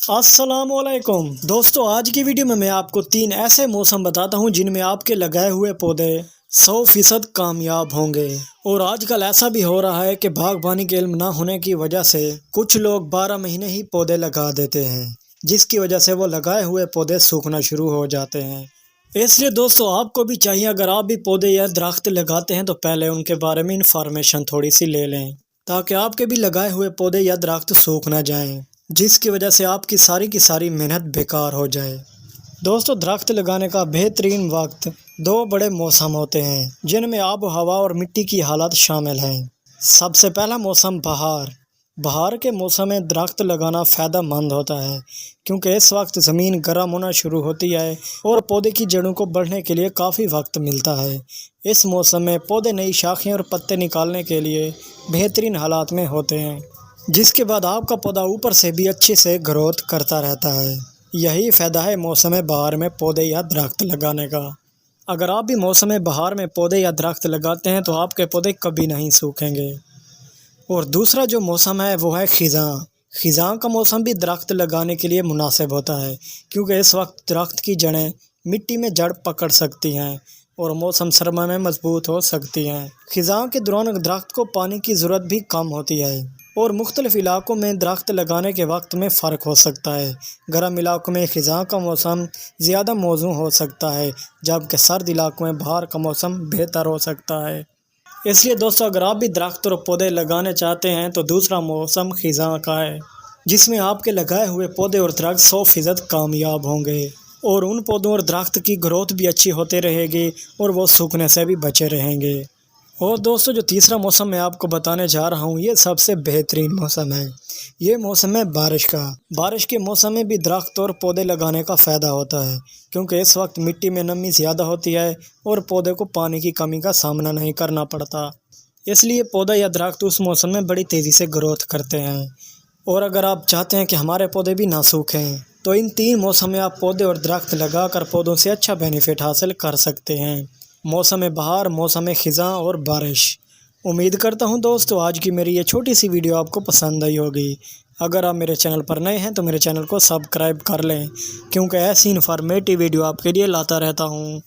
السلام علیکم دوستو، آج کی ویڈیو میں آپ کو 3 ایسے موسم بتاتا ہوں جن میں آپ کے لگائے ہوئے پودے 100% کامیاب ہوں گے۔ اور آج کل ایسا بھی ہو رہا ہے کہ باغبانی کے علم نہ ہونے کی وجہ سے کچھ لوگ 12 مہینے ہی پودے لگا دیتے ہیں، جس کی وجہ سے وہ لگائے ہوئے پودے سوکھنا شروع ہو جاتے ہیں۔ اس لیے دوستو، آپ کو بھی چاہیے اگر آپ بھی پودے یا درخت لگاتے ہیں تو پہلے ان کے بارے میں انفارمیشن تھوڑی سی لے لیں، تاکہ آپ کے بھی لگائے ہوئے پودے یا درخت سوکھ نہ جائیں، جس کی وجہ سے آپ کی ساری محنت بیکار ہو جائے۔ دوستو، درخت لگانے کا بہترین وقت 2 بڑے موسم ہوتے ہیں جن میں آب و ہوا اور مٹی کی حالت شامل ہیں۔ سب سے پہلا موسم بہار کے موسم میں درخت لگانا فائدہ مند ہوتا ہے، کیونکہ اس وقت زمین گرم ہونا شروع ہوتی ہے اور پودے کی جڑوں کو بڑھنے کے لیے کافی وقت ملتا ہے۔ اس موسم میں پودے نئی شاخیں اور پتے نکالنے کے لیے بہترین حالات میں ہوتے ہیں، جس کے بعد آپ کا پودا اوپر سے بھی اچھے سے گروتھ کرتا رہتا ہے۔ یہی فائدہ ہے موسم بہار میں پودے یا درخت لگانے کا۔ اگر آپ بھی موسم بہار میں پودے یا درخت لگاتے ہیں تو آپ کے پودے کبھی نہیں سوکھیں گے۔ اور دوسرا جو موسم ہے وہ ہے خزاں کا موسم بھی درخت لگانے کے لیے مناسب ہوتا ہے، کیونکہ اس وقت درخت کی جڑیں مٹی میں جڑ پکڑ سکتی ہیں اور موسم سرما میں مضبوط ہو سکتی ہیں۔ خزاں کے دوران درخت کو پانی کی ضرورت بھی کم ہوتی ہے اور مختلف علاقوں میں درخت لگانے کے وقت میں فرق ہو سکتا ہے۔ گرم علاقوں میں خزاں کا موسم زیادہ موزوں ہو سکتا ہے، جبکہ سرد علاقوں میں بہار کا موسم بہتر ہو سکتا ہے۔ اس لیے دوستو، اگر آپ بھی درخت اور پودے لگانے چاہتے ہیں تو دوسرا موسم خزاں کا ہے، جس میں آپ کے لگائے ہوئے پودے اور درخت 100% کامیاب ہوں گے اور ان پودوں اور درخت کی گروتھ بھی اچھی ہوتے رہے گی اور وہ سوکھنے سے بھی بچے رہیں گے۔ اور دوستو، جو تیسرا موسم میں آپ کو بتانے جا رہا ہوں، یہ سب سے بہترین موسم ہے۔ یہ موسم ہے بارش کا۔ بارش کے موسم میں بھی درخت اور پودے لگانے کا فائدہ ہوتا ہے، کیونکہ اس وقت مٹی میں نمی زیادہ ہوتی ہے اور پودے کو پانی کی کمی کا سامنا نہیں کرنا پڑتا۔ اس لیے پودا یا درخت اس موسم میں بڑی تیزی سے گروتھ کرتے ہیں۔ اور اگر آپ چاہتے ہیں کہ ہمارے پودے بھی نہ سوکھیں تو ان 3 موسم میں آپ پودے اور درخت لگا کر پودوں سے اچھا بینیفٹ حاصل کر سکتے ہیں: موسم بہار، موسم خزاں اور بارش۔ امید کرتا ہوں دوستو آج کی میری یہ چھوٹی سی ویڈیو آپ کو پسند آئی ہوگی۔ اگر آپ میرے چینل پر نئے ہیں تو میرے چینل کو سبسکرائب کر لیں، کیونکہ ایسی انفارمیٹیو ویڈیو آپ کے لیے لاتا رہتا ہوں۔